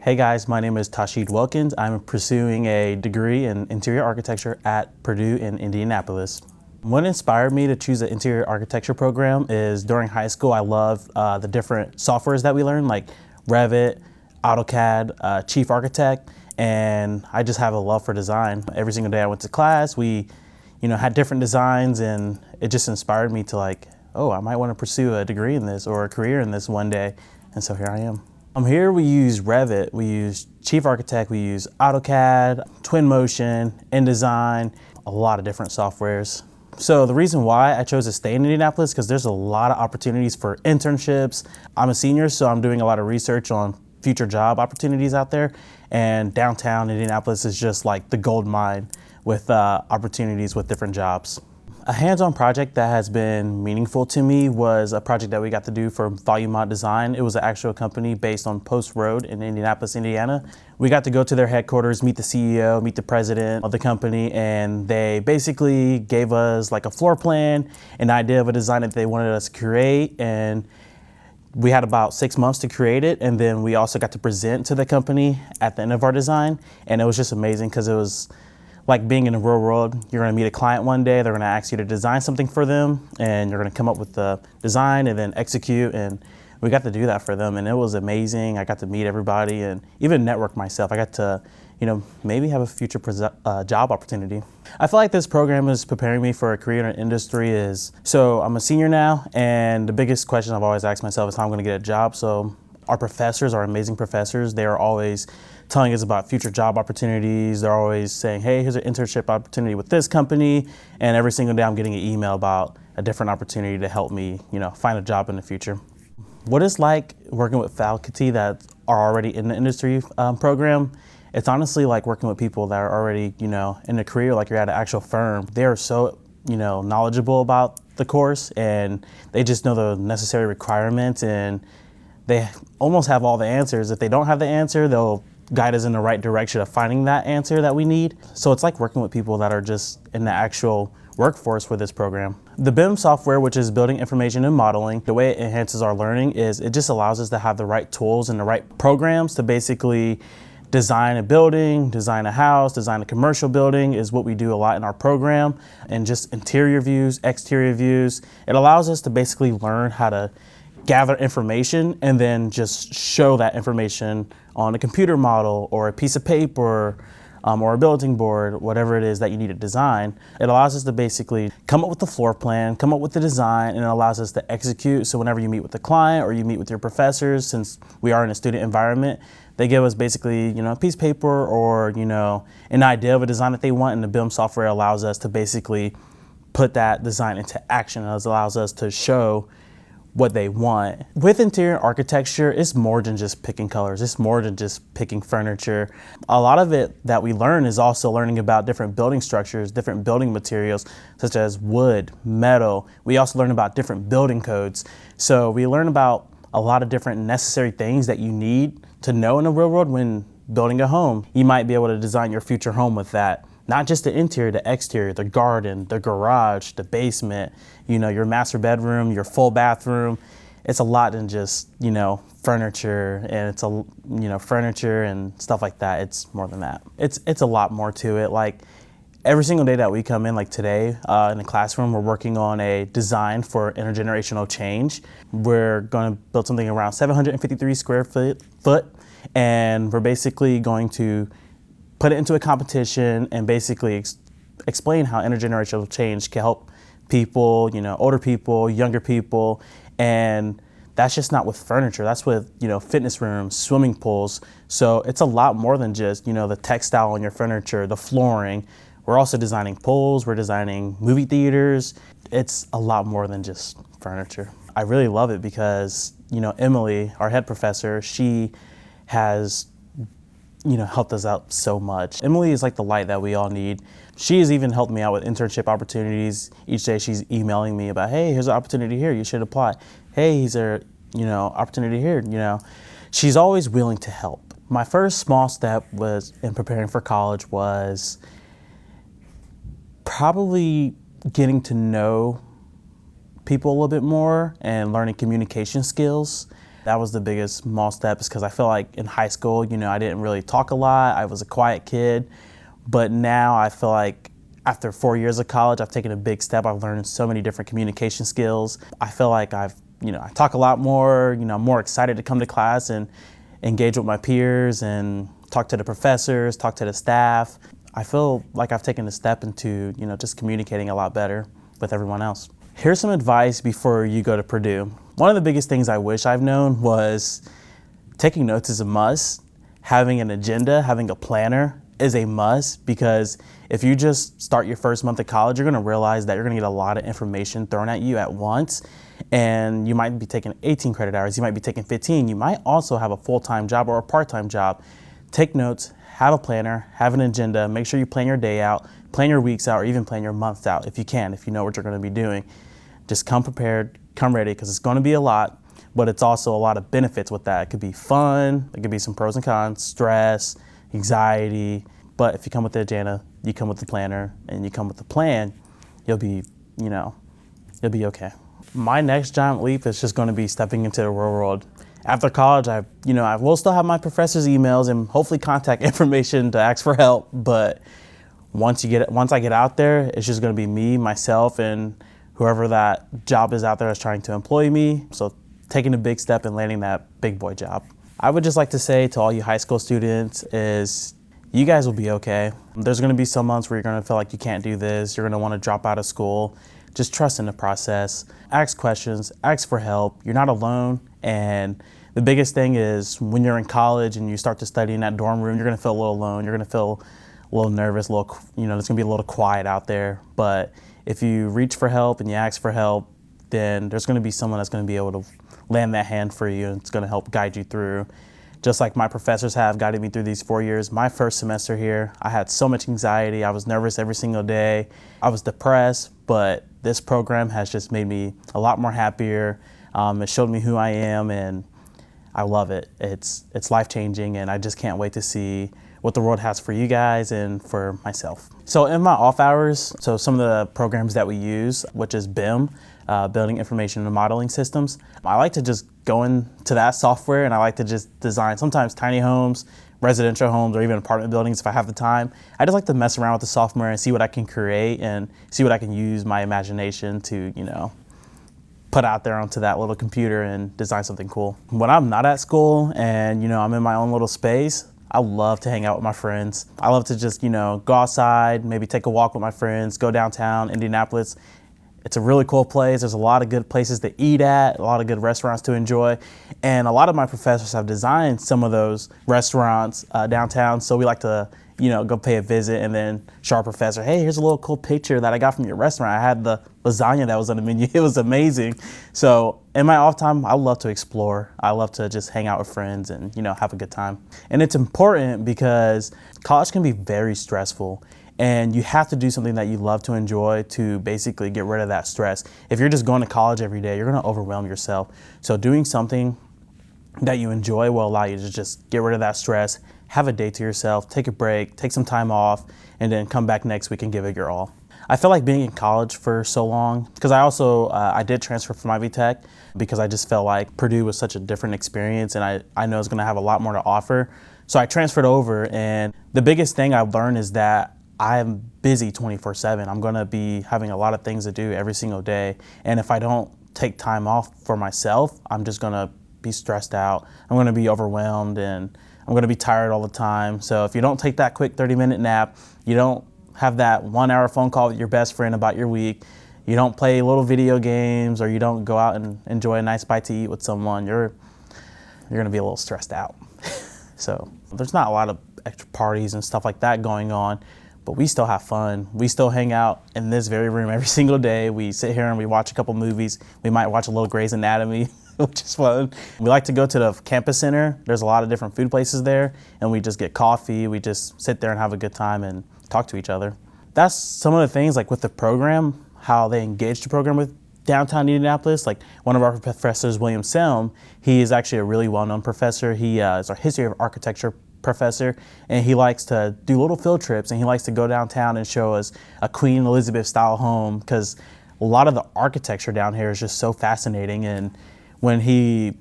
Hey guys, my name is Tajsheed Wilkins. I'm pursuing a degree in interior architecture at Purdue in Indianapolis. What inspired me to choose the interior architecture program is during high school, I loved the different softwares that we learned, like Revit, AutoCAD, Chief Architect, and I just have a love for design. Every single day I went to class, we had different designs, and it just inspired me to oh, I might want to pursue a degree in this or a career in this one day, and so here I am. Here we use Revit, we use Chief Architect, we use AutoCAD, Twinmotion, InDesign, a lot of different softwares. So the reason why I chose to stay in Indianapolis, because there's a lot of opportunities for internships. I'm a senior, so I'm doing a lot of research on future job opportunities out there, and downtown Indianapolis is just like the gold mine with opportunities with different jobs. A hands-on project that has been meaningful to me was a project that we got to do for Volume Mod Design. It was an actual company based on Post Road in Indianapolis, Indiana. We got to go to their headquarters, meet the CEO, meet the president of the company, and they basically gave us like a floor plan, an idea of a design that they wanted us to create, and we had about 6 months to create it, and then we also got to present to the company at the end of our design, and it was just amazing because it was like being in the real world. You're gonna meet a client one day, they're gonna ask you to design something for them, and you're gonna come up with the design and then execute, and we got to do that for them, and it was amazing. I got to meet everybody and even network myself. I got to, maybe have a future job opportunity. I feel like this program is preparing me for a career in industry. So I'm a senior now, and the biggest question I've always asked myself is how I'm gonna get a job. So our professors, our amazing professors, they are always telling us about future job opportunities. They're always saying, hey, here's an internship opportunity with this company. And every single day I'm getting an email about a different opportunity to help me, find a job in the future. What it's like working with faculty that are already in the industry program, it's honestly like working with people that are already, in a career, like you're at an actual firm. They are so, knowledgeable about the course, and they just know the necessary requirements, and they almost have all the answers. If they don't have the answer, they'll guide us in the right direction of finding that answer that we need. So it's like working with people that are just in the actual workforce for this program. The BIM software, which is Building Information and Modeling, the way it enhances our learning is it just allows us to have the right tools and the right programs to basically design a building, design a house, design a commercial building is what we do a lot in our program, and just interior views, exterior views. It allows us to basically learn how to gather information and then just show that information on a computer model or a piece of paper or a bulletin board, whatever it is that you need to design. It allows us to basically come up with the floor plan, come up with the design, and it allows us to execute. So whenever you meet with the client or you meet with your professors, since we are in a student environment, they give us basically, a piece of paper or, an idea of a design that they want, and the BIM software allows us to basically put that design into action. It allows us to show what they want. With interior architecture, it's more than just picking colors. It's more than just picking furniture. A lot of it that we learn is also learning about different building structures, different building materials, such as wood, metal. We also learn about different building codes. So we learn about a lot of different necessary things that you need to know in the real world when building a home. You might be able to design your future home with that. Not just the interior, the exterior, the garden, the garage, the basement, your master bedroom, your full bathroom. It's a lot than just, furniture, and it's furniture and stuff like that. It's more than that. It's a lot more to it. Like every single day that we come in, like today in the classroom, we're working on a design for intergenerational change. We're going to build something around 753 square foot, and we're basically going to put it into a competition and basically explain how intergenerational change can help people, older people, younger people. And that's just not with furniture, that's with, fitness rooms, swimming pools. So it's a lot more than just, the textile on your furniture, the flooring. We're also designing pools, we're designing movie theaters. It's a lot more than just furniture. I really love it because, Emily, our head professor, she has helped us out so much. Emily is like the light that we all need. She has even helped me out with internship opportunities. Each day she's emailing me about, hey, here's an opportunity here, you should apply. Hey, here's a, opportunity here, She's always willing to help. My first small step was in preparing for college was probably getting to know people a little bit more and learning communication skills. That was the biggest small step, because I feel like in high school, I didn't really talk a lot. I was a quiet kid. But now I feel like after 4 years of college, I've taken a big step. I've learned so many different communication skills. I feel like I talk a lot more. I'm more excited to come to class and engage with my peers and talk to the professors, talk to the staff. I feel like I've taken a step into, just communicating a lot better with everyone else. Here's some advice before you go to Purdue. One of the biggest things I wish I've known was taking notes is a must. Having an agenda, having a planner is a must, because if you just start your first month of college, you're gonna realize that you're gonna get a lot of information thrown at you at once. And you might be taking 18 credit hours, you might be taking 15, you might also have a full-time job or a part-time job. Take notes, have a planner, have an agenda, make sure you plan your day out, plan your weeks out, or even plan your months out if you can, if you know what you're gonna be doing. Just come prepared, come ready, because it's gonna be a lot, but it's also a lot of benefits with that. It could be fun, it could be some pros and cons, stress, anxiety, but if you come with the agenda, you come with the planner, and you come with the plan, you'll be okay. My next giant leap is just going to be stepping into the real world. After college, I will still have my professor's emails and hopefully contact information to ask for help, but once I get out there, it's just going to be me, myself, and whoever that job is out there that's trying to employ me. So taking a big step and landing that big boy job. I would just like to say to all you high school students is you guys will be okay. There's gonna be some months where you're gonna feel like you can't do this, you're gonna wanna drop out of school. Just trust in the process, ask questions, ask for help. You're not alone, and the biggest thing is when you're in college and you start to study in that dorm room, you're gonna feel a little alone, you're gonna feel a little nervous, there's gonna be a little quiet out there. But if you reach for help and you ask for help, then there's gonna be someone that's gonna be able to lend that hand for you, and it's gonna help guide you through. Just like my professors have guided me through these 4 years. My first semester here, I had so much anxiety. I was nervous every single day. I was depressed, but this program has just made me a lot more happier. It showed me who I am, and I love it. It's life-changing, and I just can't wait to see what the world has for you guys and for myself. So in my off hours, some of the programs that we use, which is BIM, Building Information and Modeling Systems, I like to just go into that software and I like to just design sometimes tiny homes, residential homes, or even apartment buildings if I have the time. I just like to mess around with the software and see what I can create and see what I can use my imagination to, put out there onto that little computer and design something cool. When I'm not at school and, I'm in my own little space, I love to hang out with my friends. I love to just, go outside, maybe take a walk with my friends, go downtown, Indianapolis. It's a really cool place. There's a lot of good places to eat at, a lot of good restaurants to enjoy. And a lot of my professors have designed some of those restaurants downtown. So we like to, go pay a visit and then show our professor, hey, here's a little cool picture that I got from your restaurant. I had the lasagna that was on the menu. It was amazing. So in my off time, I love to explore. I love to just hang out with friends and, have a good time. And it's important because college can be very stressful. And you have to do something that you love to enjoy to basically get rid of that stress. If you're just going to college every day, you're gonna overwhelm yourself. So doing something that you enjoy will allow you to just get rid of that stress, have a day to yourself, take a break, take some time off, and then come back next week and give it your all. I feel like being in college for so long, because I also, I did transfer from Ivy Tech because I just felt like Purdue was such a different experience and I know it's gonna have a lot more to offer. So I transferred over, and the biggest thing I've learned is that I'm busy 24/7. I'm gonna be having a lot of things to do every single day. And if I don't take time off for myself, I'm just gonna be stressed out. I'm gonna be overwhelmed and I'm gonna be tired all the time. So if you don't take that quick 30-minute nap, you don't have that 1 hour phone call with your best friend about your week, you don't play little video games, or you don't go out and enjoy a nice bite to eat with someone, you're gonna be a little stressed out. So there's not a lot of extra parties and stuff like that going on, but we still have fun. We still hang out in this very room every single day. We sit here and we watch a couple movies. We might watch a little Grey's Anatomy, which is fun. We like to go to the campus center. There's a lot of different food places there, and we just get coffee. We just sit there and have a good time and talk to each other. That's some of the things, like with the program, how they engage the program with downtown Indianapolis. Like one of our professors, William Selm, he is actually a really well-known professor. He is our history of architecture professor, and he likes to do little field trips, and he likes to go downtown and show us a Queen Elizabeth style home, because a lot of the architecture down here is just so fascinating. And when he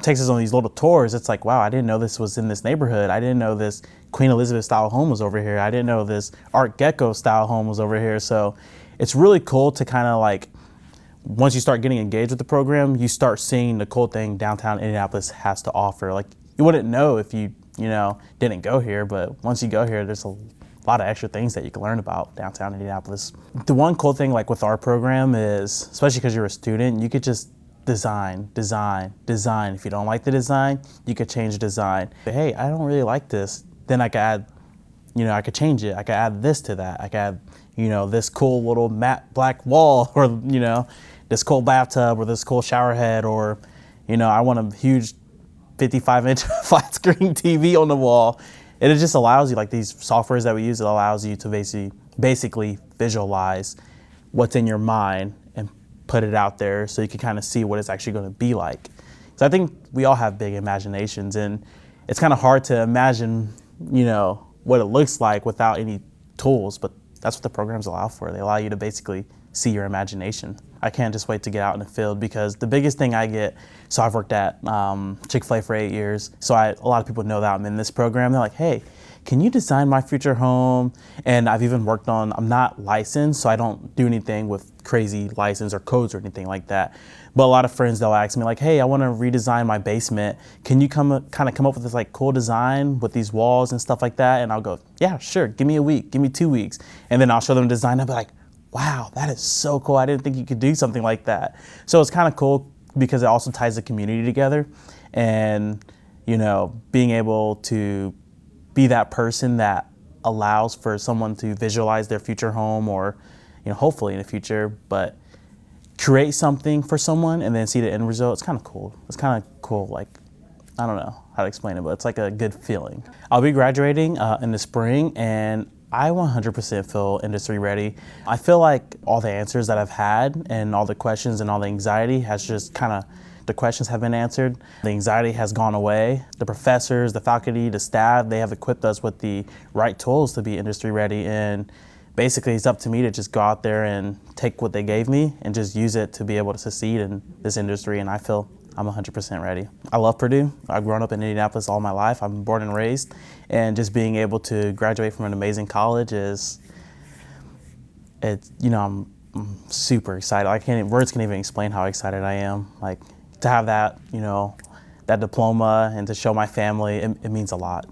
takes us on these little tours. It's like, wow, I didn't know this was in this neighborhood. I didn't know this Queen Elizabeth style home was over here. I didn't know this Art Deco style home was over here. So it's really cool to kind of like, once you start getting engaged with the program, you start seeing the cool thing downtown Indianapolis has to offer. Like, you wouldn't know if you didn't go here, but once you go here, there's a lot of extra things that you can learn about downtown Indianapolis. The one cool thing like with our program is, especially because you're a student, you could just design. If you don't like the design, you could change the design. But hey, I don't really like this. Then I could add, I could change it. I could add this to that. I could add, this cool little matte black wall, or, this cool bathtub, or this cool shower head, or, I want a huge 55-inch flat screen TV on the wall. And it just allows you, like these softwares that we use, it allows you to basically visualize what's in your mind and put it out there so you can kind of see what it's actually going to be like. So I think we all have big imaginations, and it's kind of hard to imagine, what it looks like without any tools, but that's what the programs allow for. They allow you to basically see your imagination. I can't just wait to get out in the field, because the biggest thing I get, so I've worked at Chick-fil-A for 8 years, so a lot of people know that I'm in this program. They're like, hey, can you design my future home? And I've even worked on, I'm not licensed, so I don't do anything with crazy license or codes or anything like that. But a lot of friends, they'll ask me like, hey, I want to redesign my basement. Can you come up with this like cool design with these walls and stuff like that? And I'll go, yeah, sure. Give me a week, give me 2 weeks. And then I'll show them the design. I'll be like, wow, that is so cool. I didn't think you could do something like that. So it's kind of cool because it also ties the community together, and, being able to be that person that allows for someone to visualize their future home, or, hopefully in the future, but create something for someone and then see the end result. It's kind of cool. It's kind of cool. Like, I don't know how to explain it, but it's like a good feeling. I'll be graduating in the spring, and I 100% feel industry ready. I feel like all the answers that I've had and all the questions and all the anxiety has just the questions have been answered. The anxiety has gone away. The professors, the faculty, the staff, they have equipped us with the right tools to be industry ready. And basically it's up to me to just go out there and take what they gave me and just use it to be able to succeed in this industry. And I feel I'm 100% ready. I love Purdue. I've grown up in Indianapolis all my life. I'm born and raised. And just being able to graduate from an amazing college I'm super excited. Words can't even explain how excited I am. Like, to have that, that diploma and to show my family, it means a lot.